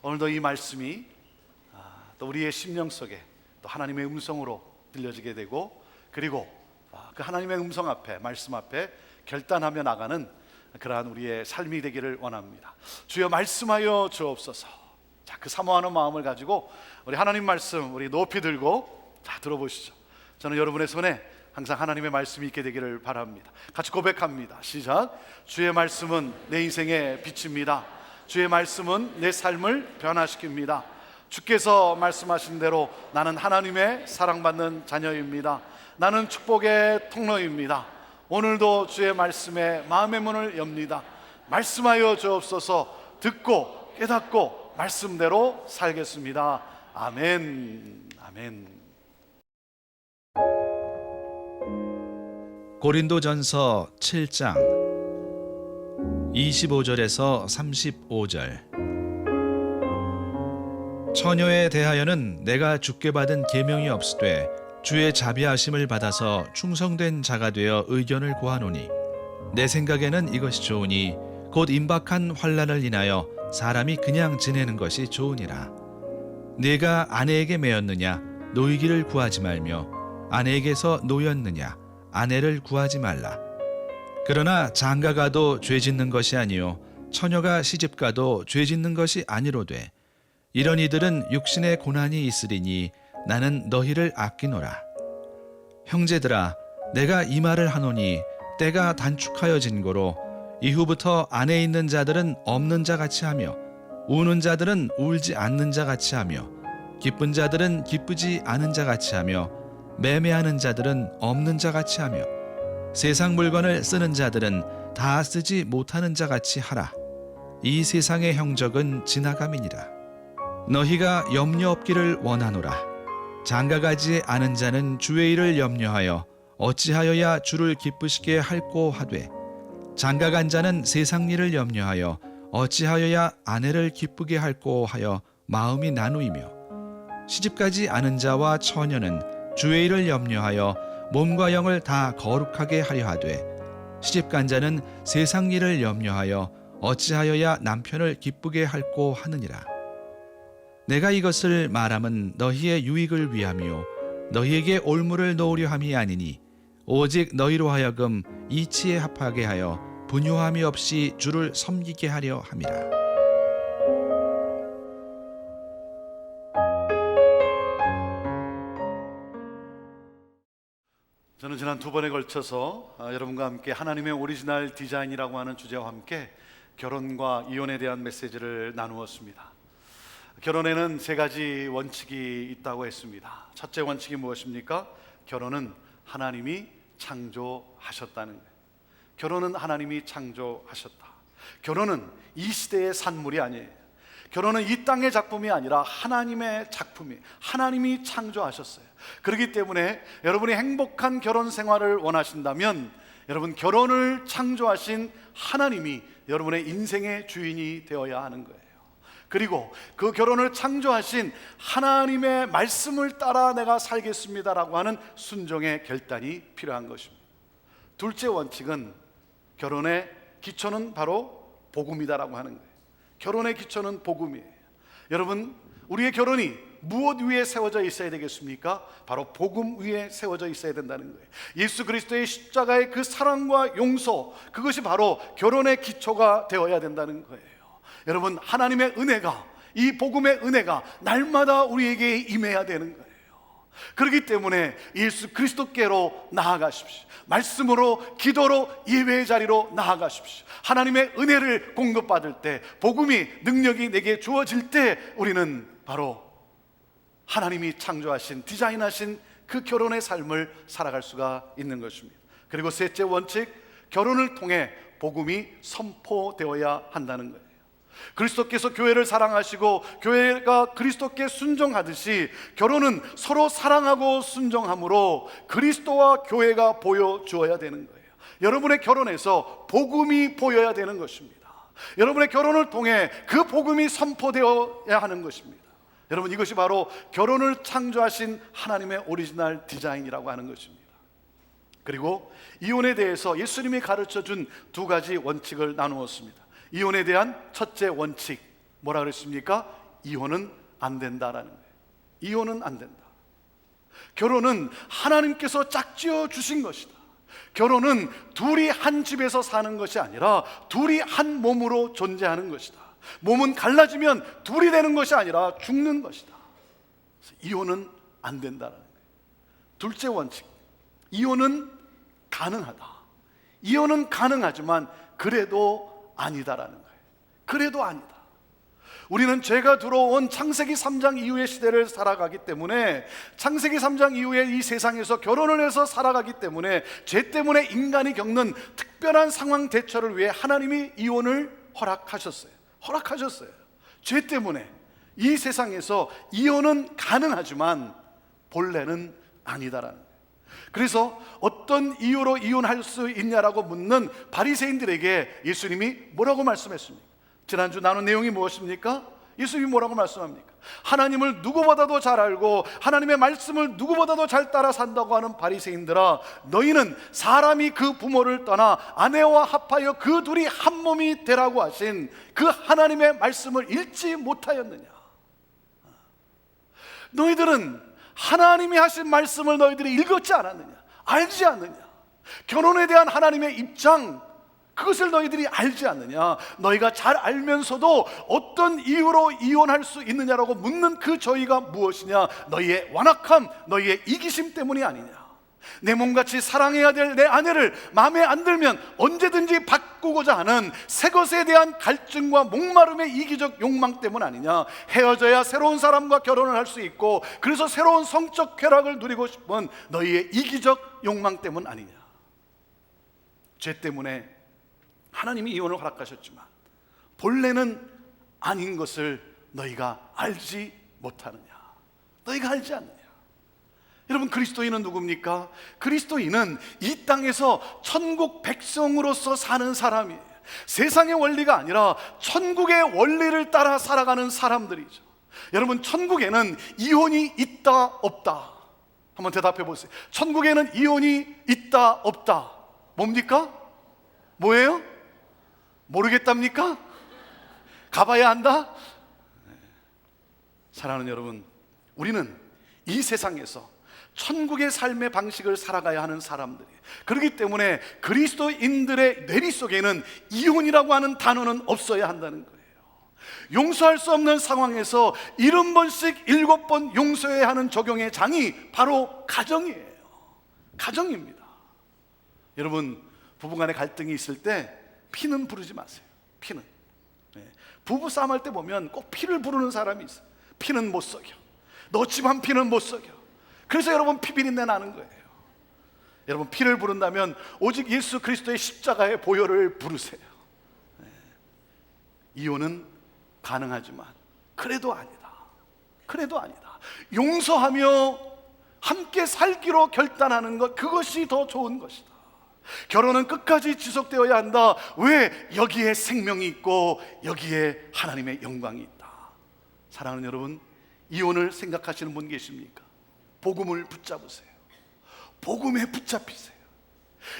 오늘도 이 말씀이 또 우리의 심령 속에 또 하나님의 음성으로 들려지게 되고, 그리고 그 하나님의 음성 앞에, 말씀 앞에 결단하며 나가는 그러한 우리의 삶이 되기를 원합니다. 주여 말씀하여 주옵소서. 자, 그 사모하는 마음을 가지고 우리 하나님 말씀 우리 높이 들고 자 들어보시죠. 저는 여러분의 손에 항상 하나님의 말씀이 있게 되기를 바랍니다. 같이 고백합니다. 시작. 주의 말씀은 내 인생의 빛입니다. 주의 말씀은 내 삶을 변화시킵니다. 주께서 말씀하신 대로 나는 하나님의 사랑받는 자녀입니다. 나는 축복의 통로입니다. 오늘도 주의 말씀에 마음의 문을 엽니다. 말씀하여 주옵소서. 듣고 깨닫고 말씀대로 살겠습니다. 아멘. 아멘. 고린도전서 7장 25절에서 35절. 처녀에 대하여는 내가 주께 받은 계명이 없으되 주의 자비하심을 받아서 충성된 자가 되어 의견을 구하노니, 내 생각에는 이것이 좋으니 곧 임박한 환난을 인하여 사람이 그냥 지내는 것이 좋으니라. 네가 아내에게 매였느냐 노이기를 구하지 말며, 아내에게서 노였느냐 아내를 구하지 말라. 그러나 장가가도 죄 짓는 것이 아니요 처녀가 시집가도 죄 짓는 것이 아니로되, 이런 이들은 육신의 고난이 있으리니 나는 너희를 아끼노라. 형제들아, 내가 이 말을 하노니 때가 단축하여진 고로 이후부터 안에 있는 자들은 없는 자 같이 하며, 우는 자들은 울지 않는 자 같이 하며, 기쁜 자들은 기쁘지 않은 자 같이 하며, 매매하는 자들은 없는 자 같이 하며, 세상 물건을 쓰는 자들은 다 쓰지 못하는 자 같이 하라. 이 세상의 형적은 지나감이니라. 너희가 염려 없기를 원하노라. 장가가지 않은 자는 주의 일을 염려하여 어찌하여야 주를 기쁘시게 할꼬 하되, 장가간 자는 세상 일을 염려하여 어찌하여야 아내를 기쁘게 할꼬 하여 마음이 나누이며, 시집가지 않은 자와 처녀는 주의 일을 염려하여 몸과 영을 다 거룩하게 하려 하되, 시집간 자는 세상 일을 염려하여 어찌하여야 남편을 기쁘게 할꼬 하느니라. 내가 이것을 말함은 너희의 유익을 위하며 너희에게 올무를 놓으려 함이 아니니, 오직 너희로 하여금 이치에 합하게 하여 분요함이 없이 주를 섬기게 하려 함이라. 저는 지난 두 번에 걸쳐서 여러분과 함께 하나님의 오리지널 디자인이라고 하는 주제와 함께 결혼과 이혼에 대한 메시지를 나누었습니다. 결혼에는 세 가지 원칙이 있다고 했습니다. 첫째 원칙이 무엇입니까? 결혼은 하나님이 창조하셨다는 거예요. 결혼은 하나님이 창조하셨다. 결혼은 이 시대의 산물이 아니에요. 결혼은 이 땅의 작품이 아니라 하나님의 작품이, 하나님이 창조하셨어요. 그렇기 때문에 여러분이 행복한 결혼 생활을 원하신다면, 여러분 결혼을 창조하신 하나님이 여러분의 인생의 주인이 되어야 하는 거예요. 그리고 그 결혼을 창조하신 하나님의 말씀을 따라 내가 살겠습니다라고 하는 순종의 결단이 필요한 것입니다. 둘째 원칙은 결혼의 기초는 바로 복음이다라고 하는 거예요. 결혼의 기초는 복음이에요. 여러분, 우리의 결혼이 무엇 위에 세워져 있어야 되겠습니까? 바로 복음 위에 세워져 있어야 된다는 거예요. 예수 그리스도의 십자가의 그 사랑과 용서, 그것이 바로 결혼의 기초가 되어야 된다는 거예요. 여러분, 하나님의 은혜가, 이 복음의 은혜가 날마다 우리에게 임해야 되는 거예요. 그렇기 때문에 예수 그리스도께로 나아가십시오. 말씀으로, 기도로, 예배의 자리로 나아가십시오. 하나님의 은혜를 공급받을 때, 복음이, 능력이 내게 주어질 때, 우리는 바로 하나님이 창조하신, 디자인하신 그 결혼의 삶을 살아갈 수가 있는 것입니다. 그리고 셋째 원칙, 결혼을 통해 복음이 선포되어야 한다는 거예요. 그리스도께서 교회를 사랑하시고 교회가 그리스도께 순종하듯이, 결혼은 서로 사랑하고 순종함으로 그리스도와 교회가 보여주어야 되는 거예요. 여러분의 결혼에서 복음이 보여야 되는 것입니다. 여러분의 결혼을 통해 그 복음이 선포되어야 하는 것입니다. 여러분, 이것이 바로 결혼을 창조하신 하나님의 오리지널 디자인이라고 하는 것입니다. 그리고 이혼에 대해서 예수님이 가르쳐준 두 가지 원칙을 나누었습니다. 이혼에 대한 첫째 원칙, 뭐라 그랬습니까? 이혼은 안 된다라는 거예요. 이혼은 안 된다. 결혼은 하나님께서 짝지어 주신 것이다. 결혼은 둘이 한 집에서 사는 것이 아니라 둘이 한 몸으로 존재하는 것이다. 몸은 갈라지면 둘이 되는 것이 아니라 죽는 것이다. 그래서 이혼은 안 된다는 거예요. 둘째 원칙, 이혼은 가능하다. 이혼은 가능하지만 그래도 아니다라는 거예요. 그래도 아니다. 우리는 죄가 들어온 창세기 3장 이후의 시대를 살아가기 때문에, 창세기 3장 이후에 이 세상에서 결혼을 해서 살아가기 때문에, 죄 때문에 인간이 겪는 특별한 상황 대처를 위해 하나님이 이혼을 허락하셨어요. 죄 때문에 이 세상에서 이혼은 가능하지만 본래는 아니다라는 거예요. 그래서 어떤 이유로 이혼할 수 있냐라고 묻는 바리새인들에게 예수님이 뭐라고 말씀했습니까? 지난주 나눈 내용이 무엇입니까? 예수님이 뭐라고 말씀합니까? 하나님을 누구보다도 잘 알고 하나님의 말씀을 누구보다도 잘 따라 산다고 하는 바리새인들아, 너희는 사람이 그 부모를 떠나 아내와 합하여 그 둘이 한 몸이 되라고 하신 그 하나님의 말씀을 읽지 못하였느냐? 너희들은 하나님이 하신 말씀을 너희들이 읽었지 않았느냐? 알지 않느냐? 결혼에 대한 하나님의 입장, 그것을 너희들이 알지 않느냐? 너희가 잘 알면서도 어떤 이유로 이혼할 수 있느냐라고 묻는 그 저희가 무엇이냐? 너희의 완악함, 너희의 이기심 때문이 아니냐? 내 몸같이 사랑해야 될 내 아내를 마음에 안 들면 언제든지 바꾸고자 하는 새 것에 대한 갈증과 목마름의 이기적 욕망 때문 아니냐? 헤어져야 새로운 사람과 결혼을 할 수 있고 그래서 새로운 성적 쾌락을 누리고 싶은 너희의 이기적 욕망 때문 아니냐? 죄 때문에 하나님이 이혼을 허락하셨지만 본래는 아닌 것을 너희가 알지 못하느냐? 너희가 알지 않느냐? 여러분, 그리스도인은 누굽니까? 그리스도인은 이 땅에서 천국 백성으로서 사는 사람이에요. 세상의 원리가 아니라 천국의 원리를 따라 살아가는 사람들이죠. 여러분, 천국에는 이혼이 있다 없다? 한번 대답해 보세요. 천국에는 이혼이 있다 없다? 뭡니까? 뭐예요? 모르겠답니까? 가봐야 한다? 사랑하는 여러분, 우리는 이 세상에서 천국의 삶의 방식을 살아가야 하는 사람들이에요. 그렇기 때문에 그리스도인들의 뇌리 속에는 이혼이라고 하는 단어는 없어야 한다는 거예요. 용서할 수 없는 상황에서 70번씩 7번 용서해야 하는 적용의 장이 바로 가정이에요. 가정입니다. 여러분, 부부간에 갈등이 있을 때 피는 부르지 마세요. 피는. 부부 싸움 할 때 보면 꼭 피를 부르는 사람이 있어요. 피는 못 속여. 너 집안 피는 못 속여. 그래서 여러분 피비린내 나는 거예요. 여러분, 피를 부른다면 오직 예수 그리스도의 십자가의 보혈을 부르세요. 이혼은 가능하지만 그래도 아니다. 그래도 아니다. 용서하며 함께 살기로 결단하는 것, 그것이 더 좋은 것이다. 결혼은 끝까지 지속되어야 한다. 왜? 여기에 생명이 있고 여기에 하나님의 영광이 있다. 사랑하는 여러분, 이혼을 생각하시는 분 계십니까? 복음을 붙잡으세요. 복음에 붙잡히세요.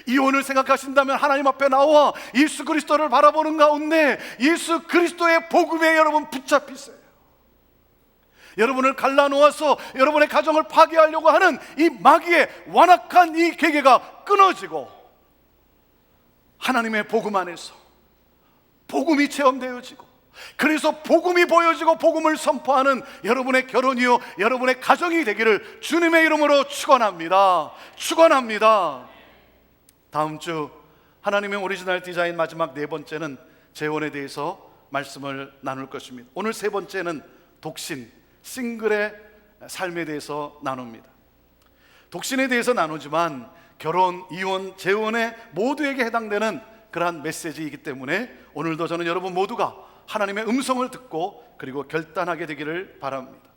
이혼을 생각하신다면 하나님 앞에 나와 예수 그리스도를 바라보는 가운데 예수 그리스도의 복음에 여러분 붙잡히세요. 여러분을 갈라놓아서 여러분의 가정을 파괴하려고 하는 이 마귀의 완악한 이 계계가 끊어지고 하나님의 복음 안에서 복음이 체험되어지고, 그래서 복음이 보여지고 복음을 선포하는 여러분의 결혼이요 여러분의 가정이 되기를 주님의 이름으로 축원합니다. 축원합니다. 다음 주 하나님의 오리지널 디자인 마지막 네 번째는 재혼에 대해서 말씀을 나눌 것입니다. 오늘 세 번째는 독신, 싱글의 삶에 대해서 나눕니다. 독신에 대해서 나누지만 결혼, 이혼, 재혼에 모두에게 해당되는 그러한 메시지이기 때문에 오늘도 저는 여러분 모두가 하나님의 음성을 듣고 그리고 결단하게 되기를 바랍니다.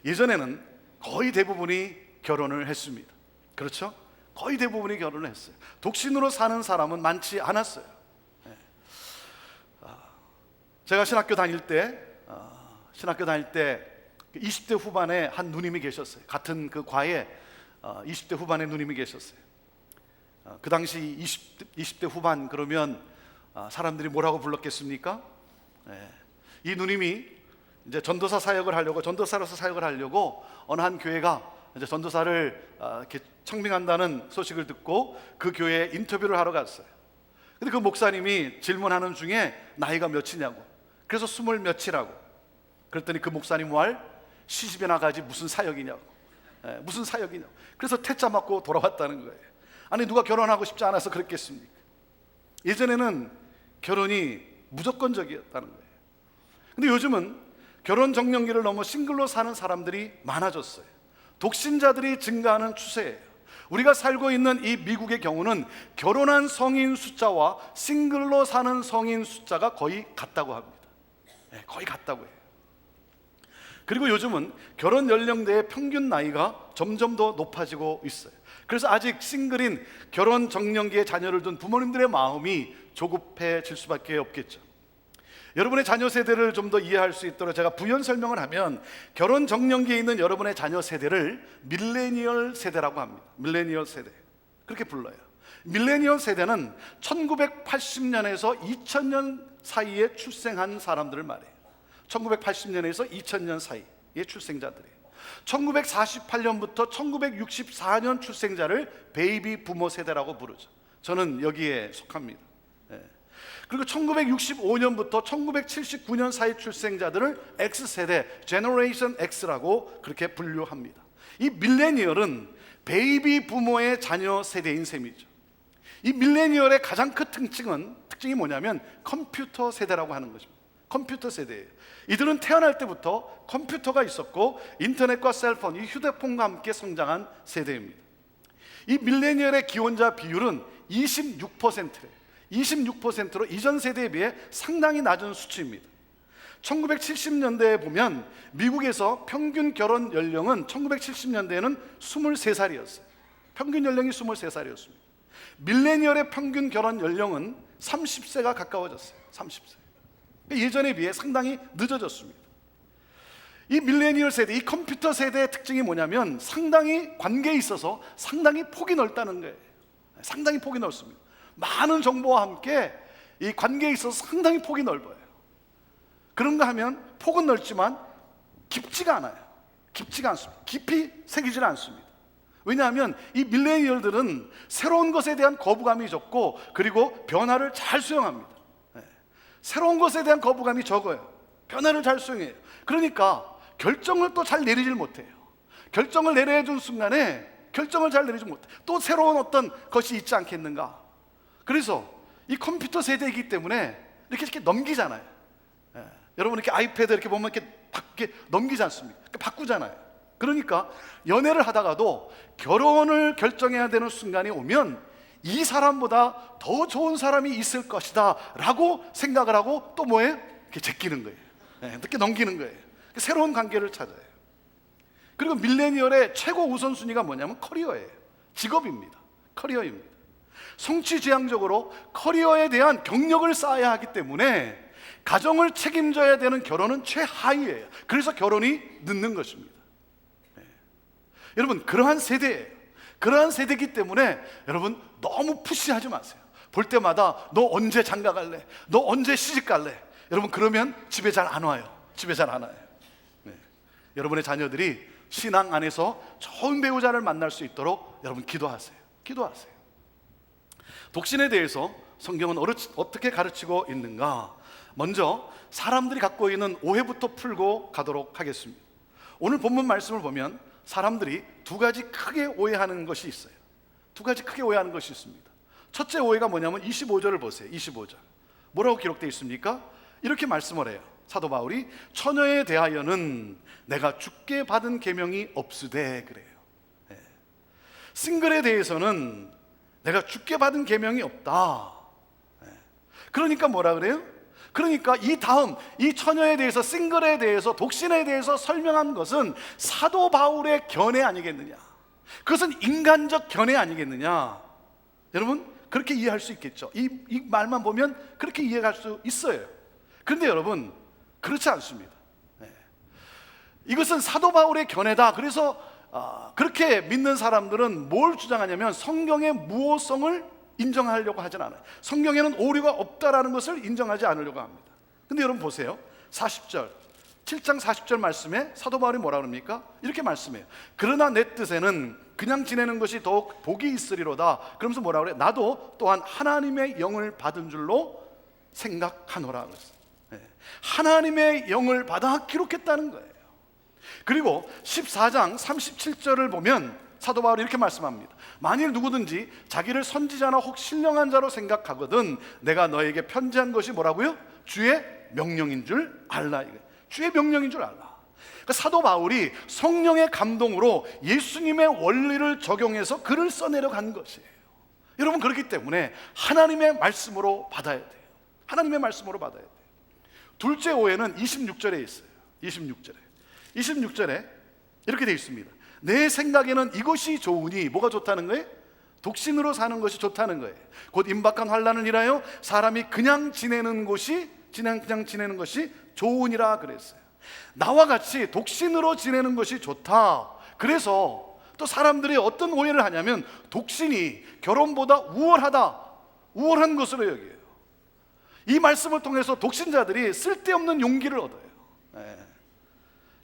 예전에는 거의 대부분이 결혼을 했습니다. 그렇죠? 거의 대부분이 결혼을 했어요. 독신으로 사는 사람은 많지 않았어요. 제가 신학교 다닐 때 20대 후반에 한 누님이 계셨어요. 같은 그 과에 20대 후반의 누님이 계셨어요. 그 당시 20대 후반 그러면 사람들이 뭐라고 불렀겠습니까? 이 누님이 이제 전도사로서 사역을 하려고 어느 한 교회가 이제 전도사를 이렇게 청빙한다는 소식을 듣고 그 교회에 인터뷰를 하러 갔어요. 근데 그 목사님이 질문하는 중에 나이가 몇이냐고, 그래서 20 몇이라고. 그랬더니 그 목사님 말, 시집에 나가지 무슨 사역이냐고, 무슨 사역이냐고. 그래서 퇴짜 맞고 돌아왔다는 거예요. 아니, 누가 결혼하고 싶지 않아서 그랬겠습니까? 예전에는 결혼이 무조건적이었다는 거예요. 근데 요즘은 결혼 정년기를 넘어 싱글로 사는 사람들이 많아졌어요. 독신자들이 증가하는 추세예요. 우리가 살고 있는 이 미국의 경우는 결혼한 성인 숫자와 싱글로 사는 성인 숫자가 거의 같다고 합니다. 거의 같다고 해요. 그리고 요즘은 결혼 연령대의 평균 나이가 점점 더 높아지고 있어요. 그래서 아직 싱글인 결혼 정년기에 자녀를 둔 부모님들의 마음이 조급해질 수밖에 없겠죠. 여러분의 자녀 세대를 좀 더 이해할 수 있도록 제가 부연 설명을 하면, 결혼 정년기에 있는 여러분의 자녀 세대를 밀레니얼 세대라고 합니다. 밀레니얼 세대, 그렇게 불러요. 밀레니얼 세대는 1980년에서 2000년 사이에 출생한 사람들을 말해요. 1980년에서 2000년 사이의 출생자들이에요. 1948년부터 1964년 출생자를 베이비 부모 세대라고 부르죠. 저는 여기에 속합니다. 그리고 1965년부터 1979년 사이 출생자들을 X세대, 제너레이션 X라고 그렇게 분류합니다. 이 밀레니얼은 베이비 부모의 자녀 세대인 셈이죠. 이 밀레니얼의 가장 큰 특징이 뭐냐면 컴퓨터 세대라고 하는 것입니다. 컴퓨터 세대예요. 이들은 태어날 때부터 컴퓨터가 있었고 인터넷과 셀폰, 이 휴대폰과 함께 성장한 세대입니다. 이 밀레니얼의 기혼자 비율은 26%예요. 26%로 이전 세대에 비해 상당히 낮은 수치입니다. 1970년대에 보면 미국에서 평균 결혼 연령은 1970년대에는 23살이었어요. 평균 연령이 23살이었습니다. 밀레니얼의 평균 결혼 연령은 30세가 가까워졌어요. 30세. 예전에 비해 상당히 늦어졌습니다. 이 밀레니얼 세대, 이 컴퓨터 세대의 특징이 뭐냐면 상당히 관계에 있어서 상당히 폭이 넓다는 거예요. 상당히 폭이 넓습니다. 많은 정보와 함께 이 관계에 있어서 상당히 폭이 넓어요. 그런가 하면 폭은 넓지만 깊지가 않아요. 깊지가 않습니다. 깊이 새기질 않습니다. 왜냐하면 이 밀레니얼들은 새로운 것에 대한 거부감이 적고, 그리고 변화를 잘 수용합니다. 새로운 것에 대한 거부감이 적어요. 변화를 잘 수용해요. 그러니까 결정을 또 잘 내리질 못해요. 결정을 내려야 준 순간에 결정을 잘 내리지 못해요. 또 새로운 어떤 것이 있지 않겠는가. 그래서 이 컴퓨터 세대이기 때문에 이렇게 넘기잖아요. 여러분 이렇게 아이패드 이렇게 보면 이렇게 넘기지 않습니까? 이렇게 바꾸잖아요. 그러니까 연애를 하다가도 결혼을 결정해야 되는 순간이 오면 이 사람보다 더 좋은 사람이 있을 것이다 라고 생각을 하고 또 뭐예요? 이렇게 제끼는 거예요. 이렇게 넘기는 거예요. 새로운 관계를 찾아요. 그리고 밀레니얼의 최고 우선순위가 뭐냐면 커리어예요. 직업입니다. 커리어입니다. 성취지향적으로 커리어에 대한 경력을 쌓아야 하기 때문에 가정을 책임져야 되는 결혼은 최하위예요. 그래서 결혼이 늦는 것입니다. 여러분, 그러한 세대예요. 그러한 세대이기 때문에 여러분 너무 푸시하지 마세요. 볼 때마다 너 언제 장가 갈래? 너 언제 시집 갈래? 여러분 그러면 집에 잘 안 와요. 집에 잘 안 와요. 여러분의 자녀들이 신앙 안에서 좋은 배우자를 만날 수 있도록 여러분 기도하세요. 기도하세요. 독신에 대해서 성경은 어떻게 가르치고 있는가? 먼저 사람들이 갖고 있는 오해부터 풀고 가도록 하겠습니다. 오늘 본문 말씀을 보면 사람들이 두 가지 크게 오해하는 것이 있어요. 두 가지 크게 오해하는 것이 있습니다. 첫째 오해가 뭐냐면 25절을 보세요. 25절 뭐라고 기록되어 있습니까? 이렇게 말씀을 해요. 사도 바울이 처녀에 대하여는 내가 주께 받은 계명이 없으되 그래요. 싱글에 대해서는 내가 주께 받은 계명이 없다. 그러니까 뭐라 그래요? 그러니까 이 처녀에 대해서, 싱글에 대해서, 독신에 대해서 설명한 것은 사도 바울의 견해 아니겠느냐? 그것은 인간적 견해 아니겠느냐? 여러분 그렇게 이해할 수 있겠죠. 이 말만 보면 그렇게 이해할 수 있어요. 그런데 여러분 그렇지 않습니다. 이것은 사도 바울의 견해다. 그래서 그렇게 믿는 사람들은 뭘 주장하냐면 성경의 무호성을 인정하려고 하진 않아요. 성경에는 오류가 없다라는 것을 인정하지 않으려고 합니다. 근데 여러분 보세요. 40절 7장 40절 말씀에 사도 바울이 뭐라 그럽니까? 이렇게 말씀해요. 그러나 내 뜻에는 그냥 지내는 것이 더욱 복이 있으리로다. 그러면서 뭐라 그래요? 나도 또한 하나님의 영을 받은 줄로 생각하노라 그랬어요. 하나님의 영을 받아 기록했다는 거예요. 그리고 14장 37절을 보면 사도 바울이 이렇게 말씀합니다. 만일 누구든지 자기를 선지자나 혹 신령한 자로 생각하거든 내가 너에게 편지한 것이 뭐라고요? 주의 명령인 줄 알라. 주의 명령인 줄 알라. 그러니까 사도 바울이 성령의 감동으로 예수님의 원리를 적용해서 글을 써내려간 것이에요. 여러분, 그렇기 때문에 하나님의 말씀으로 받아야 돼요. 하나님의 말씀으로 받아야 돼요. 둘째 오해는 26절에 있어요. 26절에 이렇게 되어 있습니다. 내 생각에는 이것이 좋으니, 뭐가 좋다는 거예요? 독신으로 사는 것이 좋다는 거예요. 곧 임박한 환난을 인하여 사람이 그냥 지내는 것이 좋으니라 그랬어요. 나와 같이 독신으로 지내는 것이 좋다. 그래서 또 사람들이 어떤 오해를 하냐면 독신이 결혼보다 우월한 것으로 여겨요. 이 말씀을 통해서 독신자들이 쓸데없는 용기를 얻어요.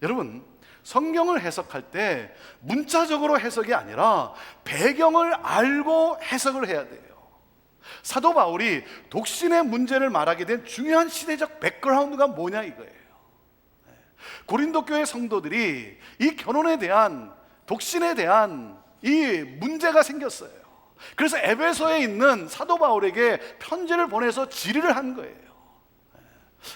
여러분, 성경을 해석할 때 문자적으로 해석이 아니라 배경을 알고 해석을 해야 돼요. 사도 바울이 독신의 문제를 말하게 된 중요한 시대적 백그라운드가 뭐냐 이거예요. 고린도 교회 성도들이 이 결혼에 대한, 독신에 대한 이 문제가 생겼어요. 그래서 에베소에 있는 사도 바울에게 편지를 보내서 질의를 한 거예요.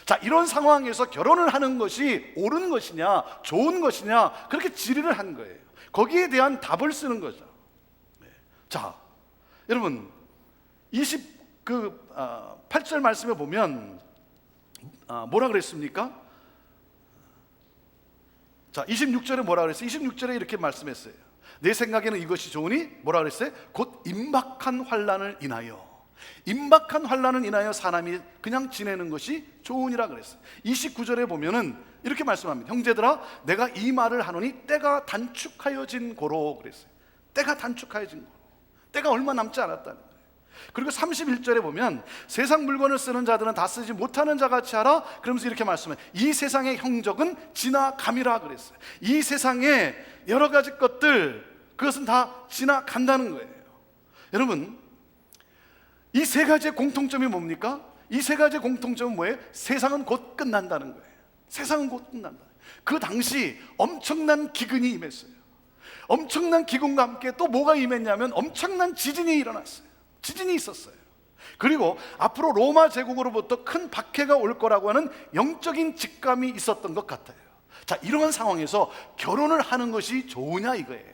자, 이런 상황에서 결혼을 하는 것이 옳은 것이냐, 좋은 것이냐, 그렇게 질의를 한 거예요. 거기에 대한 답을 쓰는 거죠. 자, 여러분, 28절 말씀에 보면 뭐라 그랬습니까? 자, 26절에 뭐라 그랬어요? 26절에 이렇게 말씀했어요. 내 생각에는 이것이 좋으니 뭐라 그랬어요? 곧 임박한 환난을 인하여 사람이 그냥 지내는 것이 좋으니라 그랬어요. 29절에 보면은 이렇게 말씀합니다. 형제들아, 내가 이 말을 하노니 때가 단축하여진 고로 그랬어요. 때가 단축하여진 고로. 때가 얼마 남지 않았다는 거예요. 그리고 31절에 보면 세상 물건을 쓰는 자들은 다 쓰지 못하는 자같이 하라. 그러면서 이렇게 말씀해요. 이 세상의 형적은 지나감이라 그랬어요. 이 세상의 여러 가지 것들, 그것은 다 지나간다는 거예요. 여러분, 이 세 가지의 공통점이 뭡니까? 이 세 가지의 공통점은 뭐예요? 세상은 곧 끝난다는 거예요. 세상은 곧 끝난다. 그 당시 엄청난 기근이 임했어요. 엄청난 기근과 함께 또 뭐가 임했냐면 엄청난 지진이 일어났어요. 지진이 있었어요. 그리고 앞으로 로마 제국으로부터 큰 박해가 올 거라고 하는 영적인 직감이 있었던 것 같아요. 자, 이러한 상황에서 결혼을 하는 것이 좋으냐 이거예요.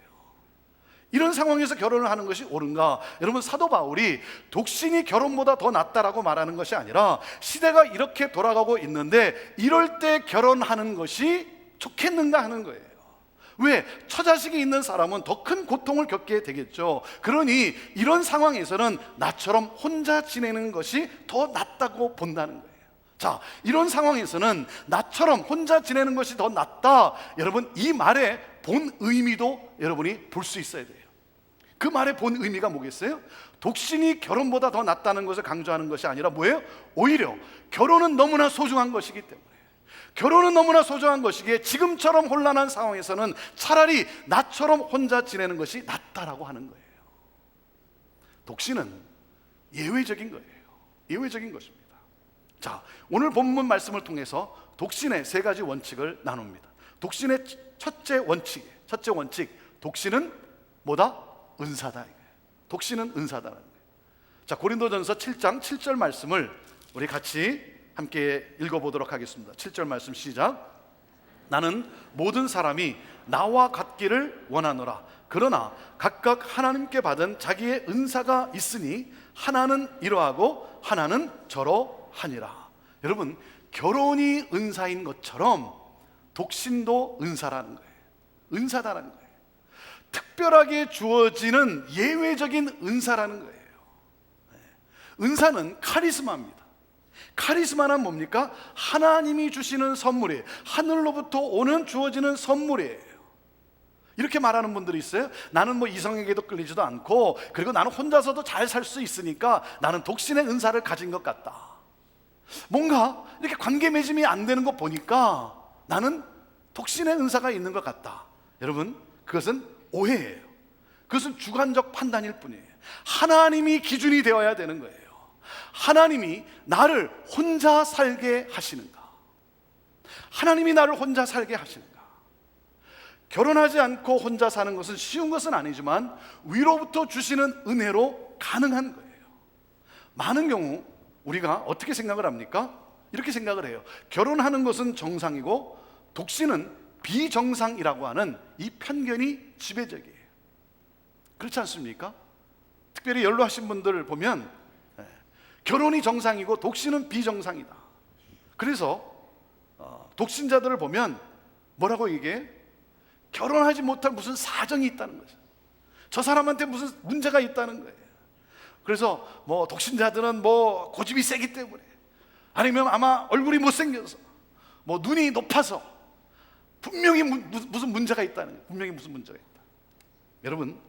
이런 상황에서 결혼을 하는 것이 옳은가? 여러분, 사도 바울이 독신이 결혼보다 더 낫다라고 말하는 것이 아니라 시대가 이렇게 돌아가고 있는데 이럴 때 결혼하는 것이 좋겠는가 하는 거예요. 왜? 처자식이 있는 사람은 더 큰 고통을 겪게 되겠죠. 그러니 이런 상황에서는 나처럼 혼자 지내는 것이 더 낫다고 본다는 거예요. 자, 이런 상황에서는 나처럼 혼자 지내는 것이 더 낫다. 여러분, 이 말의 본 의미도 여러분이 볼 수 있어야 돼요. 그 말의 본 의미가 뭐겠어요? 독신이 결혼보다 더 낫다는 것을 강조하는 것이 아니라 뭐예요? 오히려 결혼은 너무나 소중한 것이기 때문에, 결혼은 너무나 소중한 것이기에 지금처럼 혼란한 상황에서는 차라리 나처럼 혼자 지내는 것이 낫다라고 하는 거예요. 독신은 예외적인 거예요. 예외적인 것입니다. 자, 오늘 본문 말씀을 통해서 독신의 세 가지 원칙을 나눕니다. 독신의 첫째 원칙, 독신은 뭐다? 은사다. 독신은 은사다라는 거예요. 자, 고린도전서 7장 7절 말씀을 우리 같이 함께 읽어보도록 하겠습니다. 7절 말씀 시작. 나는 모든 사람이 나와 같기를 원하노라. 그러나 각각 하나님께 받은 자기의 은사가 있으니 하나는 이러하고 하나는 저러하니라. 여러분, 결혼이 은사인 것처럼 독신도 은사라는 거예요. 은사다라는 거예요. 특별하게 주어지는 예외적인 은사라는 거예요. 은사는 카리스마입니다. 카리스마는 뭡니까? 하나님이 주시는 선물이에요. 하늘로부터 오는 주어지는 선물이에요. 이렇게 말하는 분들이 있어요. 나는 뭐 이성에게도 끌리지도 않고, 그리고 나는 혼자서도 잘 살 수 있으니까 나는 독신의 은사를 가진 것 같다. 뭔가 이렇게 관계 맺음이 안 되는 거 보니까 나는 독신의 은사가 있는 것 같다. 여러분, 그것은 오해예요. 그것은 주관적 판단일 뿐이에요. 하나님이 기준이 되어야 되는 거예요. 하나님이 나를 혼자 살게 하시는가? 하나님이 나를 혼자 살게 하시는가? 결혼하지 않고 혼자 사는 것은 쉬운 것은 아니지만 위로부터 주시는 은혜로 가능한 거예요. 많은 경우 우리가 어떻게 생각을 합니까? 이렇게 생각을 해요. 결혼하는 것은 정상이고 독신은 비정상이라고 하는 이 편견이 지배적이에요. 그렇지 않습니까? 특별히 연로하신 분들 보면 결혼이 정상이고 독신은 비정상이다. 그래서 독신자들을 보면 뭐라고 얘기해? 결혼하지 못할 무슨 사정이 있다는 거죠. 저 사람한테 무슨 문제가 있다는 거예요. 그래서 뭐 독신자들은 뭐 고집이 세기 때문에, 아니면 아마 얼굴이 못생겨서, 뭐 눈이 높아서 분명히 무슨 문제가 있다는 거예요. 분명히 무슨 문제가 있다. 여러분,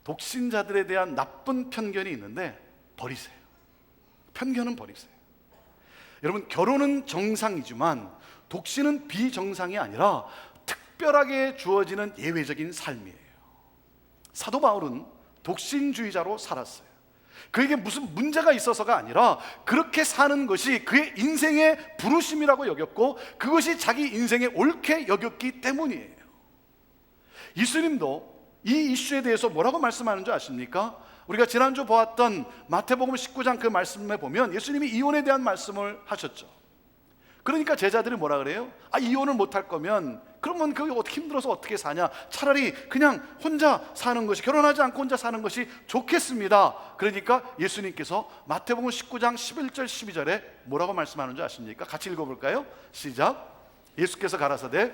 독신자들에 대한 나쁜 편견이 있는데 버리세요. 편견은 버리세요. 여러분, 결혼은 정상이지만 독신은 비정상이 아니라 특별하게 주어지는 예외적인 삶이에요. 사도 바울은 독신주의자로 살았어요. 그에게 무슨 문제가 있어서가 아니라 그렇게 사는 것이 그의 인생의 부르심이라고 여겼고 그것이 자기 인생에 옳게 여겼기 때문이에요. 예수님도 이 이슈에 대해서 뭐라고 말씀하는 줄 아십니까? 우리가 지난주 보았던 마태복음 19장 그 말씀에 보면 예수님이 이혼에 대한 말씀을 하셨죠. 그러니까 제자들이 뭐라 그래요? 이혼을 못할 거면 그러면 그게 어떻게 힘들어서 어떻게 사냐? 차라리 그냥 혼자 사는 것이, 결혼하지 않고 혼자 사는 것이 좋겠습니다. 그러니까 예수님께서 마태복음 19장 11절 12절에 뭐라고 말씀하는 줄 아십니까? 같이 읽어볼까요? 시작. 예수께서 가라사대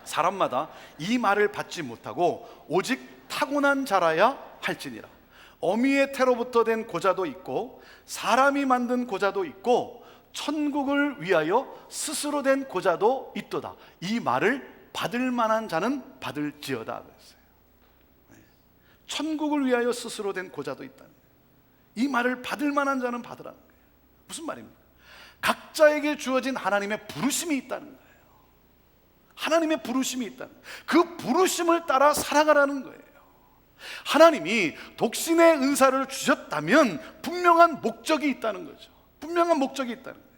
사람마다 이 말을 받지 못하고 오직 타고난 자라야 할지니라. 어미의 태로부터 된 고자도 있고 사람이 만든 고자도 있고 천국을 위하여 스스로 된 고자도 있도다. 이 말을 받을 만한 자는 받을지어다 그랬어요. 천국을 위하여 스스로 된 고자도 있다. 이 말을 받을 만한 자는 받으라는 거예요. 무슨 말입니까? 각자에게 주어진 하나님의 부르심이 있다는 거예요. 하나님의 부르심이 있다는 거예요. 그 부르심을 따라 살아가라는 거예요. 하나님이 독신의 은사를 주셨다면 분명한 목적이 있다는 거죠. 분명한 목적이 있다는 거예요.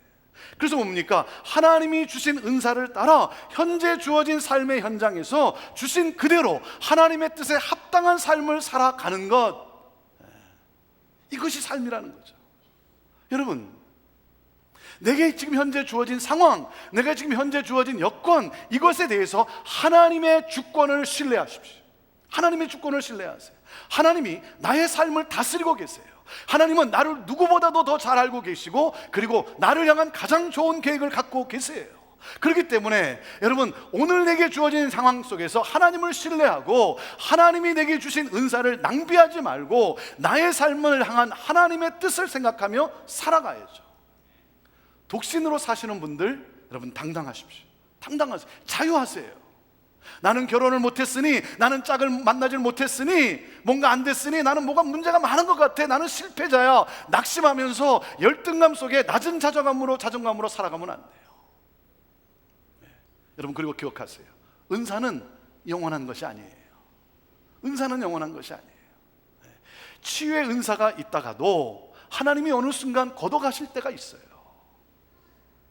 그래서 뭡니까? 하나님이 주신 은사를 따라 현재 주어진 삶의 현장에서 주신 그대로 하나님의 뜻에 합당한 삶을 살아가는 것, 이것이 삶이라는 거죠. 여러분, 내게 지금 현재 주어진 상황, 내가 지금 현재 주어진 여건, 이것에 대해서 하나님의 주권을 신뢰하십시오. 하나님의 주권을 신뢰하세요. 하나님이 나의 삶을 다스리고 계세요. 하나님은 나를 누구보다도 더 잘 알고 계시고 그리고 나를 향한 가장 좋은 계획을 갖고 계세요. 그렇기 때문에 여러분, 오늘 내게 주어진 상황 속에서 하나님을 신뢰하고 하나님이 내게 주신 은사를 낭비하지 말고 나의 삶을 향한 하나님의 뜻을 생각하며 살아가야죠. 독신으로 사시는 분들, 여러분 당당하십시오. 당당하세요. 자유하세요. 나는 결혼을 못했으니, 나는 짝을 만나질 못했으니, 뭔가 안 됐으니 나는 뭐가 문제가 많은 것 같아, 나는 실패자야, 낙심하면서 열등감 속에 낮은 자존감으로 살아가면 안 돼요. 여러분, 그리고 기억하세요. 은사는 영원한 것이 아니에요. 은사는 영원한 것이 아니에요. 치유의 은사가 있다가도 하나님이 어느 순간 걷어가실 때가 있어요.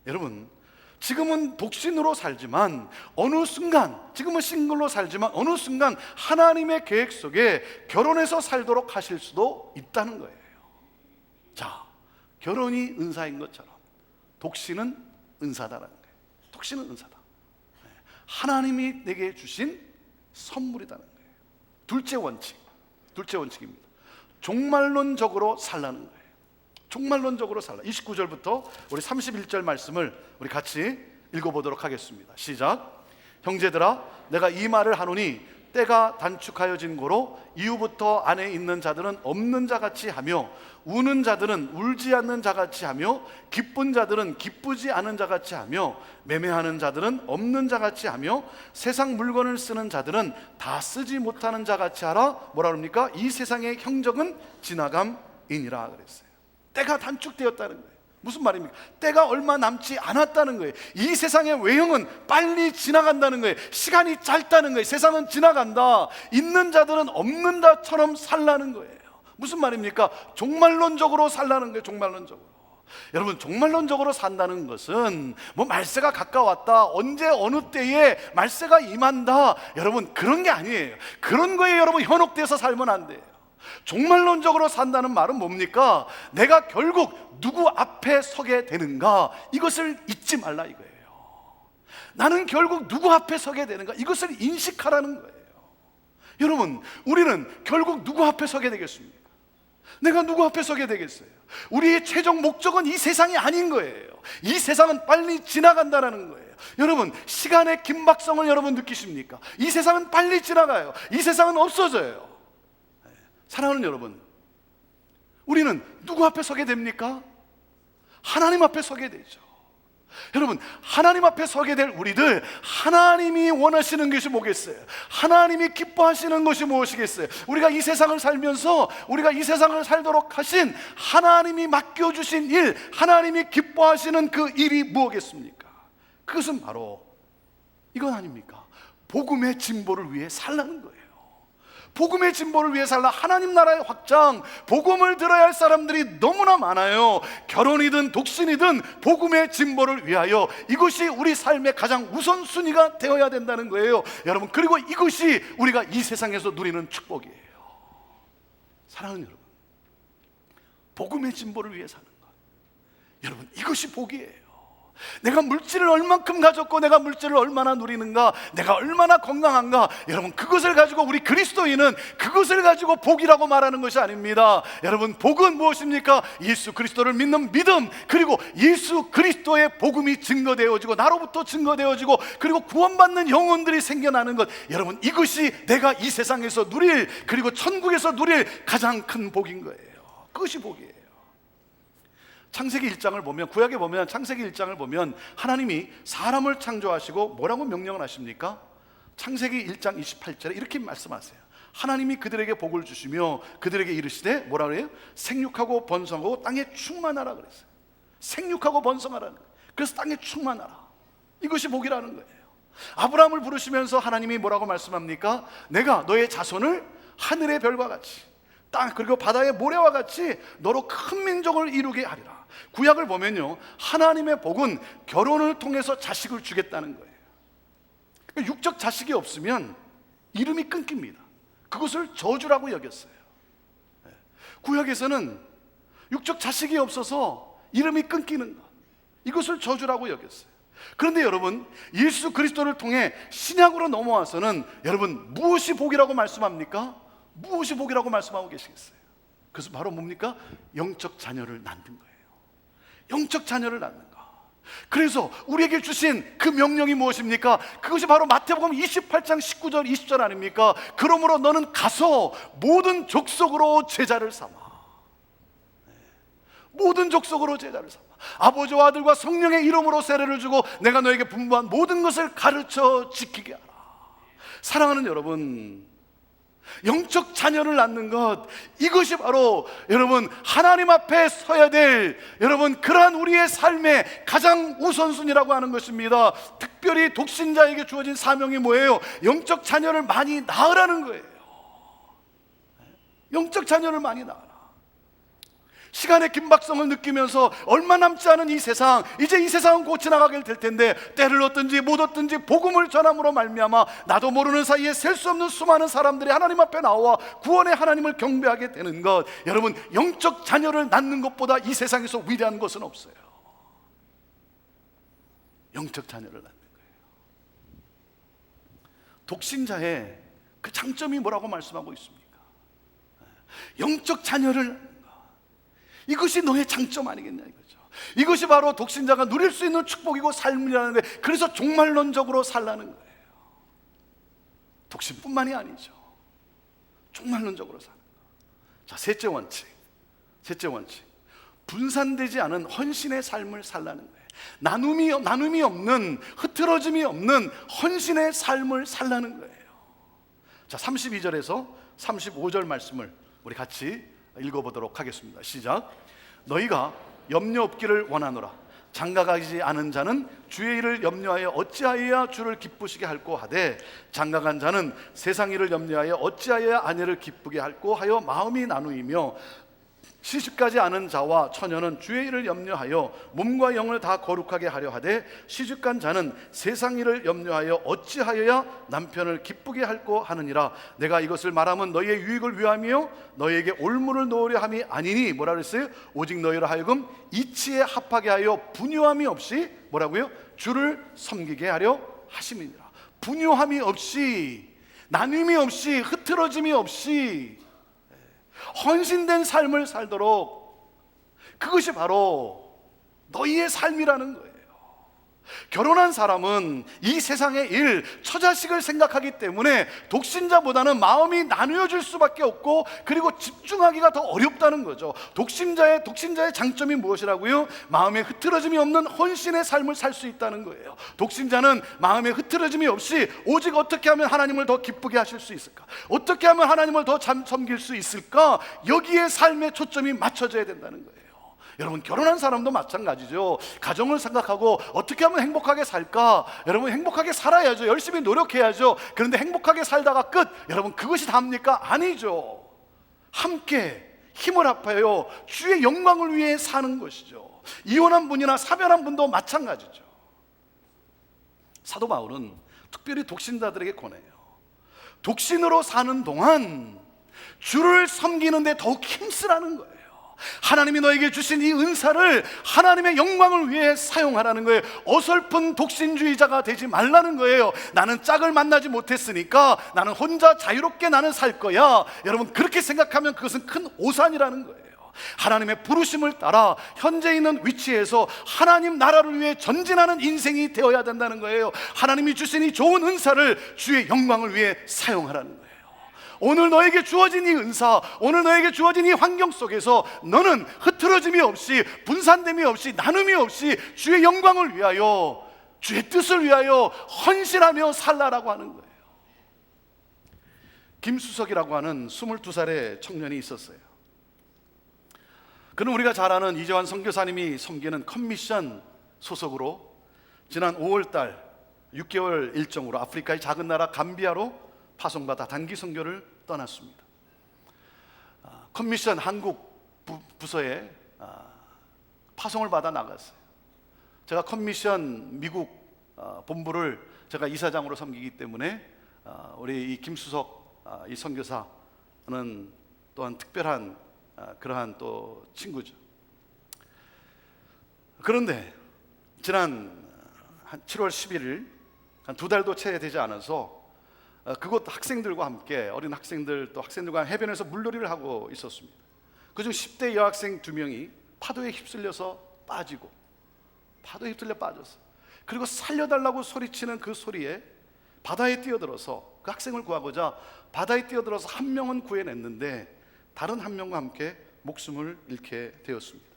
여러분, 지금은 독신으로 살지만 어느 순간, 지금은 싱글로 살지만 어느 순간 하나님의 계획 속에 결혼해서 살도록 하실 수도 있다는 거예요. 자, 결혼이 은사인 것처럼 독신은 은사다라는 거예요. 독신은 은사다. 하나님이 내게 주신 선물이라는 거예요. 둘째 원칙입니다. 종말론적으로 살라는 거예요. 종말론적으로 살라. 29절부터 우리 31절 말씀을 우리 같이 읽어보도록 하겠습니다. 시작. 형제들아, 내가 이 말을 하노니 때가 단축하여진 고로 이후부터 안에 있는 자들은 없는 자같이 하며 우는 자들은 울지 않는 자같이 하며 기쁜 자들은 기쁘지 않은 자같이 하며 매매하는 자들은 없는 자같이 하며 세상 물건을 쓰는 자들은 다 쓰지 못하는 자같이 하라. 뭐라 그럽니까? 이 세상의 형적은 지나감이니라 그랬어요. 때가 단축되었다는 거예요. 무슨 말입니까? 때가 얼마 남지 않았다는 거예요. 이 세상의 외형은 빨리 지나간다는 거예요. 시간이 짧다는 거예요. 세상은 지나간다. 있는 자들은 없는 자처럼 살라는 거예요. 무슨 말입니까? 종말론적으로 살라는 거예요. 종말론적으로. 여러분, 종말론적으로 산다는 것은 뭐 말세가 가까웠다, 언제 어느 때에 말세가 임한다, 여러분 그런 게 아니에요. 그런 거에 여러분 현혹돼서 살면 안 돼요. 종말론적으로 산다는 말은 뭡니까? 내가 결국 누구 앞에 서게 되는가, 이것을 잊지 말라 이거예요. 나는 결국 누구 앞에 서게 되는가, 이것을 인식하라는 거예요. 여러분, 우리는 결국 누구 앞에 서게 되겠습니까? 내가 누구 앞에 서게 되겠어요? 우리의 최종 목적은 이 세상이 아닌 거예요. 이 세상은 빨리 지나간다는 거예요. 여러분, 시간의 긴박성을 여러분 느끼십니까? 이 세상은 빨리 지나가요. 이 세상은 없어져요. 사랑하는 여러분, 우리는 누구 앞에 서게 됩니까? 하나님 앞에 서게 되죠. 여러분, 하나님 앞에 서게 될 우리들, 하나님이 원하시는 것이 뭐겠어요? 하나님이 기뻐하시는 것이 무엇이겠어요? 우리가 이 세상을 살면서 우리가 이 세상을 살도록 하신 하나님이 맡겨주신 일, 하나님이 기뻐하시는 그 일이 무엇겠습니까? 그것은 바로 이건 아닙니까? 복음의 진보를 위해 살라는 거예요. 복음의 진보를 위해 살라. 하나님 나라의 확장, 복음을 들어야 할 사람들이 너무나 많아요. 결혼이든 독신이든 복음의 진보를 위하여, 이것이 우리 삶의 가장 우선순위가 되어야 된다는 거예요. 여러분, 그리고 이것이 우리가 이 세상에서 누리는 축복이에요. 사랑하는 여러분, 복음의 진보를 위해 사는 것, 여러분 이것이 복이에요. 내가 물질을 얼만큼 가졌고 내가 물질을 얼마나 누리는가, 내가 얼마나 건강한가, 여러분 그것을 가지고 우리 그리스도인은 그것을 가지고 복이라고 말하는 것이 아닙니다. 여러분, 복은 무엇입니까? 예수 그리스도를 믿는 믿음, 그리고 예수 그리스도의 복음이 증거되어지고 나로부터 증거되어지고 그리고 구원받는 영혼들이 생겨나는 것, 여러분 이것이 내가 이 세상에서 누릴, 그리고 천국에서 누릴 가장 큰 복인 거예요. 그것이 복이에요. 창세기 1장을 보면, 구약에 보면, 창세기 1장을 보면 하나님이 사람을 창조하시고 뭐라고 명령을 하십니까? 창세기 1장 28절에 이렇게 말씀하세요. 하나님이 그들에게 복을 주시며 그들에게 이르시되 뭐라 그래요? 생육하고 번성하고 땅에 충만하라 그랬어요. 생육하고 번성하라는 거예요. 그래서 땅에 충만하라, 이것이 복이라는 거예요. 아브라함을 부르시면서 하나님이 뭐라고 말씀합니까? 내가 너의 자손을 하늘의 별과 같이, 땅 그리고 바다의 모래와 같이 너로 큰 민족을 이루게 하리라. 구약을 보면요, 하나님의 복은 결혼을 통해서 자식을 주겠다는 거예요. 육적 자식이 없으면 이름이 끊깁니다. 그것을 저주라고 여겼어요. 구약에서는 육적 자식이 없어서 이름이 끊기는 것, 이것을 저주라고 여겼어요. 그런데 여러분, 예수 그리스도를 통해 신약으로 넘어와서는 여러분 무엇이 복이라고 말씀합니까? 무엇이 복이라고 말씀하고 계시겠어요? 그래서 바로 뭡니까? 영적 자녀를 낳는 거예요. 영적 자녀를 낳는 거. 그래서 우리에게 주신 그 명령이 무엇입니까? 그것이 바로 마태복음 28장 19절 20절 아닙니까? 그러므로 너는 가서 모든 족속으로 제자를 삼아. 모든 족속으로 제자를 삼아. 아버지와 아들과 성령의 이름으로 세례를 주고 내가 너에게 분부한 모든 것을 가르쳐 지키게 하라. 사랑하는 여러분, 영적 자녀를 낳는 것, 이것이 바로 여러분 하나님 앞에 서야 될 여러분 그러한 우리의 삶의 가장 우선순위라고 하는 것입니다. 특별히 독신자에게 주어진 사명이 뭐예요? 영적 자녀를 많이 낳으라는 거예요. 영적 자녀를 많이 낳아라. 시간의 긴박성을 느끼면서 얼마 남지 않은 이 세상, 이제 이 세상은 곧 지나가게 될 텐데 때를 얻든지 못 얻든지 복음을 전함으로 말미암아 나도 모르는 사이에 셀 수 없는 수많은 사람들이 하나님 앞에 나와 구원의 하나님을 경배하게 되는 것, 여러분 영적 자녀를 낳는 것보다 이 세상에서 위대한 것은 없어요. 영적 자녀를 낳는 거예요. 독신자의 그 장점이 뭐라고 말씀하고 있습니까? 영적 자녀를 낳는 것, 이것이 너의 장점 아니겠냐 이거죠. 이것이 바로 독신자가 누릴 수 있는 축복이고 삶이라는 거예요. 그래서 종말론적으로 살라는 거예요. 독신뿐만이 아니죠. 종말론적으로 사는 거. 자, 셋째 원칙. 분산되지 않은 헌신의 삶을 살라는 거예요. 나눔이 없는, 흐트러짐이 없는 헌신의 삶을 살라는 거예요. 자, 32절에서 35절 말씀을 우리 같이 읽어보도록 하겠습니다. 시작. 너희가 염려 없기를 원하노라. 장가가지 않은 자는 주의 일을 염려하여 어찌하여야 주를 기쁘시게 할꼬 하되 장가간 자는 세상 일을 염려하여 어찌하여야 아내를 기쁘게 할꼬 하여 마음이 나누이며 시집가지 않은 자와 처녀는 주의 일을 염려하여 몸과 영을 다 거룩하게 하려 하되 시집간 자는 세상 일을 염려하여 어찌하여야 남편을 기쁘게 할꼬 하느니라. 내가 이것을 말하면 너희의 유익을 위함이요 너희에게 올무를 놓으려 함이 아니니 뭐라 그랬어요? 오직 너희로 하여금 이치에 합하게 하여 분요함이 없이 뭐라고요? 주를 섬기게 하려 하심이니라. 분요함이 없이, 나눔이 없이, 흐트러짐이 없이 헌신된 삶을 살도록, 그것이 바로 너희의 삶이라는 거예요. 결혼한 사람은 이 세상의 일, 처자식을 생각하기 때문에 독신자보다는 마음이 나누어질 수밖에 없고, 그리고 집중하기가 더 어렵다는 거죠. 독신자의 장점이 무엇이라고요? 마음에 흐트러짐이 없는 헌신의 삶을 살 수 있다는 거예요. 독신자는 마음에 흐트러짐이 없이 오직 어떻게 하면 하나님을 더 기쁘게 하실 수 있을까? 어떻게 하면 하나님을 더 잘 섬길 수 있을까? 여기에 삶의 초점이 맞춰져야 된다는 거예요. 여러분, 결혼한 사람도 마찬가지죠. 가정을 생각하고 어떻게 하면 행복하게 살까? 여러분, 행복하게 살아야죠. 열심히 노력해야죠. 그런데 행복하게 살다가 끝, 여러분, 그것이 답니까? 아니죠. 함께 힘을 합하여 주의 영광을 위해 사는 것이죠. 이혼한 분이나 사별한 분도 마찬가지죠. 사도 바울은 특별히 독신자들에게 권해요. 독신으로 사는 동안 주를 섬기는 데 더욱 힘쓰라는 거예요. 하나님이 너에게 주신 이 은사를 하나님의 영광을 위해 사용하라는 거예요. 어설픈 독신주의자가 되지 말라는 거예요. 나는 짝을 만나지 못했으니까 나는 혼자 자유롭게 나는 살 거야. 여러분, 그렇게 생각하면 그것은 큰 오산이라는 거예요. 하나님의 부르심을 따라 현재 있는 위치에서 하나님 나라를 위해 전진하는 인생이 되어야 된다는 거예요. 하나님이 주신 이 좋은 은사를 주의 영광을 위해 사용하라는 거예요. 오늘 너에게 주어진 이 은사, 오늘 너에게 주어진 이 환경 속에서 너는 흐트러짐이 없이, 분산됨이 없이, 나눔이 없이 주의 영광을 위하여, 주의 뜻을 위하여 헌신하며 살라라고 하는 거예요. 김수석이라고 하는 22살의 청년이 있었어요. 그는 우리가 잘 아는 이재환 선교사님이 섬기는 컴미션 소속으로 지난 5월달 6개월 일정으로 아프리카의 작은 나라 감비아로 파송받아 단기 선교를 떠났습니다. 컴미션 한국 부서에 파송을 받아 나갔어요. 제가 컴미션 미국 본부를 제가 이사장으로 섬기기 때문에 우리 이 김수석 이 선교사는 또한 특별한 그러한 또 친구죠. 그런데 지난 한 7월 11일 한 2달도 채 되지 않아서 그곳 학생들과 함께, 어린 학생들 또 학생들과 해변에서 물놀이를 하고 있었습니다. 그중 10대 여학생 2명이 파도에 휩쓸려서 빠지고, 파도에 휩쓸려 빠졌어요. 그리고 살려달라고 소리치는 그 소리에 바다에 뛰어들어서 그 학생을 구하고자 바다에 뛰어들어서 한 명은 구해냈는데 다른 한 명과 함께 목숨을 잃게 되었습니다.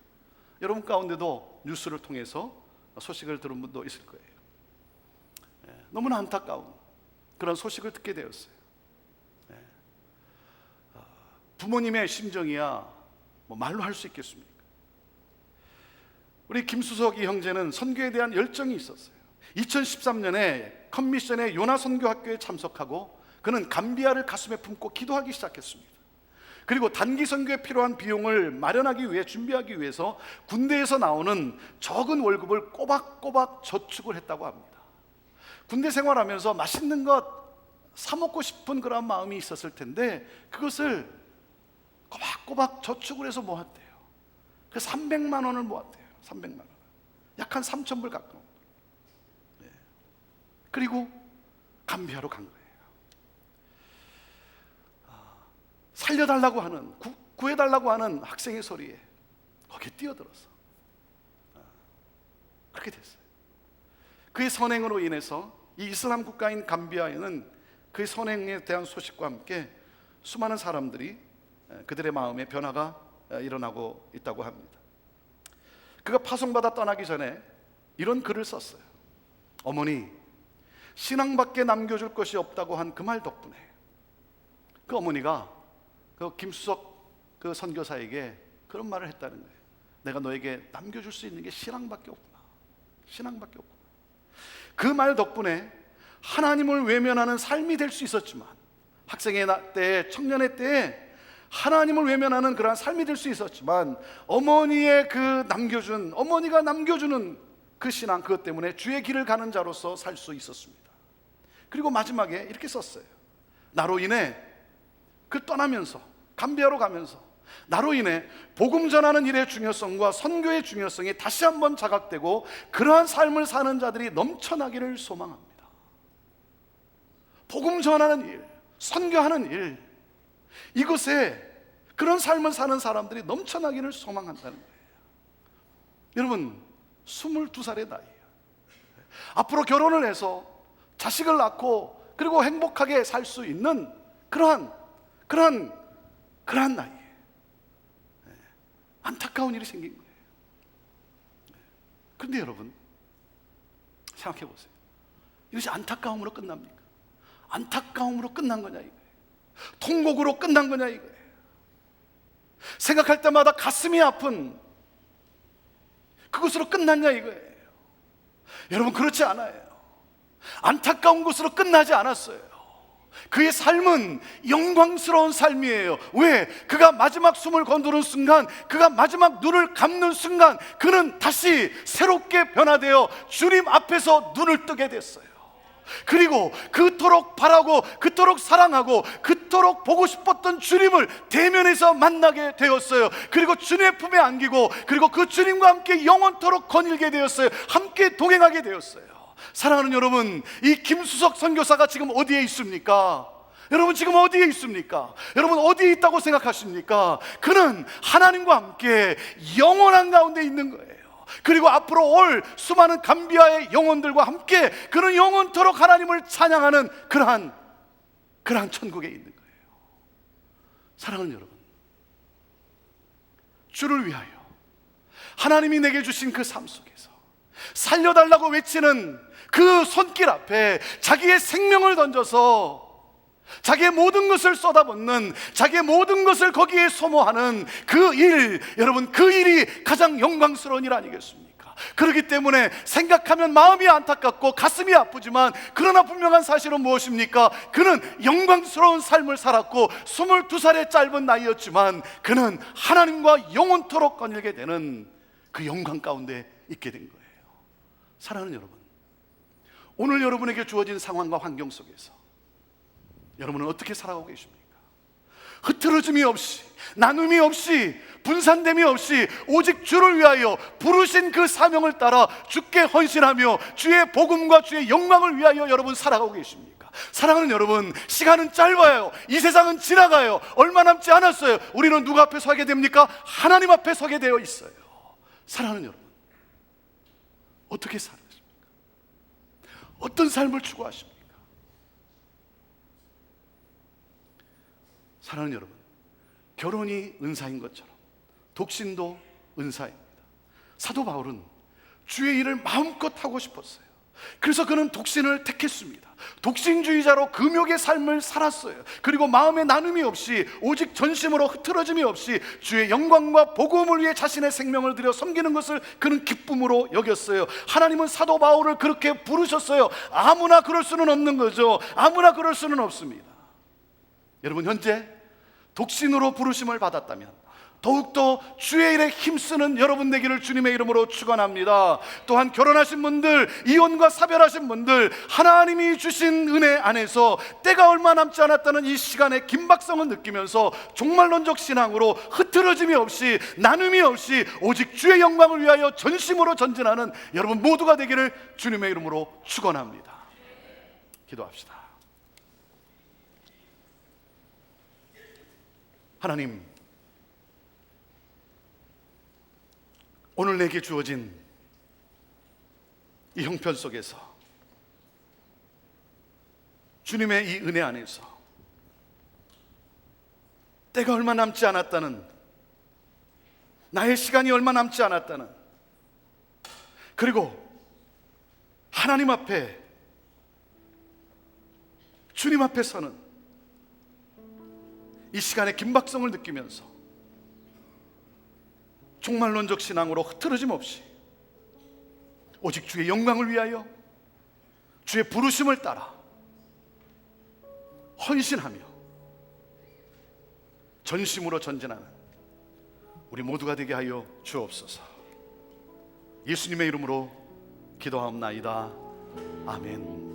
여러분 가운데도 뉴스를 통해서 소식을 들은 분도 있을 거예요. 너무나 안타까운 그런 소식을 듣게 되었어요. 부모님의 심정이야 뭐 말로 할 수 있겠습니까? 우리 김수석 이 형제는 선교에 대한 열정이 있었어요. 2013년에 컴미션의 요나 선교학교에 참석하고 그는 감비아를 가슴에 품고 기도하기 시작했습니다. 그리고 단기 선교에 필요한 비용을 마련하기 위해, 준비하기 위해서 군대에서 나오는 적은 월급을 꼬박꼬박 저축을 했다고 합니다. 군대 생활하면서 맛있는 것 사 먹고 싶은 그런 마음이 있었을 텐데 그것을 꼬박꼬박 저축을 해서 모았대요. 그 300만 원을 모았대요. 300만 원, 약 한 3,000불 가까운. 그리고 감비아로 간 거예요. 살려달라고 하는, 구해달라고 하는 학생의 소리에 거기에 뛰어들어서 그렇게 됐어요. 그의 선행으로 인해서 이 이슬람 국가인 감비아에는 그의 선행에 대한 소식과 함께 수많은 사람들이 그들의 마음에 변화가 일어나고 있다고 합니다. 그가 파송받아 떠나기 전에 이런 글을 썼어요. 어머니, 신앙밖에 남겨줄 것이 없다고 한 그 말 덕분에 그 어머니가 그 김수석 그 선교사에게 그런 말을 했다는 거예요. 내가 너에게 남겨줄 수 있는 게 신앙밖에 없구나. 신앙밖에 없구나. 그 말 덕분에 하나님을 외면하는 삶이 될 수 있었지만, 학생의 때, 청년의 때에 하나님을 외면하는 그러한 삶이 될 수 있었지만, 어머니가 남겨주는 그 신앙, 그것 때문에 주의 길을 가는 자로서 살 수 있었습니다. 그리고 마지막에 이렇게 썼어요. 나로 인해 떠나면서, 감비아로 가면서 나로 인해 복음 전하는 일의 중요성과 선교의 중요성이 다시 한번 자각되고 그러한 삶을 사는 자들이 넘쳐나기를 소망합니다. 복음 전하는 일, 선교하는 일, 이곳에 그런 삶을 사는 사람들이 넘쳐나기를 소망한다는 거예요. 여러분, 22살의 나이에요. 앞으로 결혼을 해서 자식을 낳고 그리고 행복하게 살 수 있는 그러한 나이에 안타까운 일이 생긴 거예요. 그런데 여러분, 생각해 보세요. 이것이 안타까움으로 끝납니까? 안타까움으로 끝난 거냐 이거예요. 통곡으로 끝난 거냐 이거예요. 생각할 때마다 가슴이 아픈 그것으로 끝났냐 이거예요. 여러분, 그렇지 않아요. 안타까운 것으로 끝나지 않았어요. 그의 삶은 영광스러운 삶이에요. 왜? 그가 마지막 숨을 거두는 순간, 그가 마지막 눈을 감는 순간, 그는 다시 새롭게 변화되어 주님 앞에서 눈을 뜨게 됐어요. 그리고 그토록 바라고, 그토록 사랑하고, 그토록 보고 싶었던 주님을 대면에서 만나게 되었어요. 그리고 주님의 품에 안기고, 그리고 그 주님과 함께 영원토록 거닐게 되었어요. 함께 동행하게 되었어요. 사랑하는 여러분, 이 김수석 선교사가 지금 어디에 있습니까? 여러분, 지금 어디에 있습니까? 여러분, 어디에 있다고 생각하십니까? 그는 하나님과 함께 영원한 가운데 있는 거예요. 그리고 앞으로 올 수많은 감비아의 영혼들과 함께 그는 영원토록 하나님을 찬양하는 그러한 천국에 있는 거예요. 사랑하는 여러분, 주를 위하여 하나님이 내게 주신 그 삶 속에서 살려달라고 외치는 그 손길 앞에 자기의 생명을 던져서 자기의 모든 것을 쏟아붓는, 자기의 모든 것을 거기에 소모하는 그 일, 여러분, 그 일이 가장 영광스러운 일 아니겠습니까? 그렇기 때문에 생각하면 마음이 안타깝고 가슴이 아프지만, 그러나 분명한 사실은 무엇입니까? 그는 영광스러운 삶을 살았고 22살의 짧은 나이였지만 그는 하나님과 영원토록 거닐게 되는 그 영광 가운데 있게 된 거예요. 사랑하는 여러분, 오늘 여러분에게 주어진 상황과 환경 속에서 여러분은 어떻게 살아가고 계십니까? 흐트러짐이 없이, 나눔이 없이, 분산됨이 없이 오직 주를 위하여 부르신 그 사명을 따라 주께 헌신하며 주의 복음과 주의 영광을 위하여 여러분 살아가고 계십니까? 사랑하는 여러분, 시간은 짧아요. 이 세상은 지나가요. 얼마 남지 않았어요. 우리는 누구 앞에 서게 됩니까? 하나님 앞에 서게 되어 있어요. 사랑하는 여러분, 어떻게 살아가십니까? 어떤 삶을 추구하십니까? 사랑하는 여러분, 결혼이 은사인 것처럼 독신도 은사입니다. 사도 바울은 주의 일을 마음껏 하고 싶었어요. 그래서 그는 독신을 택했습니다. 독신주의자로 금욕의 삶을 살았어요. 그리고 마음의 나눔이 없이, 오직 전심으로 흐트러짐이 없이 주의 영광과 복음을 위해 자신의 생명을 들여 섬기는 것을 그는 기쁨으로 여겼어요. 하나님은 사도 바울을 그렇게 부르셨어요. 아무나 그럴 수는 없는 거죠. 아무나 그럴 수는 없습니다. 여러분, 현재 독신으로 부르심을 받았다면 더욱더 주의 일에 힘쓰는 여러분 되기를 주님의 이름으로 축원합니다. 또한 결혼하신 분들, 이혼과 사별하신 분들, 하나님이 주신 은혜 안에서 때가 얼마 남지 않았다는 이 시간의 긴박성을 느끼면서 종말론적 신앙으로 흐트러짐이 없이, 나눔이 없이 오직 주의 영광을 위하여 전심으로 전진하는 여러분 모두가 되기를 주님의 이름으로 축원합니다. 기도합시다. 하나님, 오늘 내게 주어진 이 형편 속에서, 주님의 이 은혜 안에서 때가 얼마 남지 않았다는, 나의 시간이 얼마 남지 않았다는, 그리고 하나님 앞에, 주님 앞에 서는 이 시간의 긴박성을 느끼면서 종말론적 신앙으로 흐트러짐 없이 오직 주의 영광을 위하여 주의 부르심을 따라 헌신하며 전심으로 전진하는 우리 모두가 되게 하여 주옵소서. 예수님의 이름으로 기도하옵나이다. 아멘.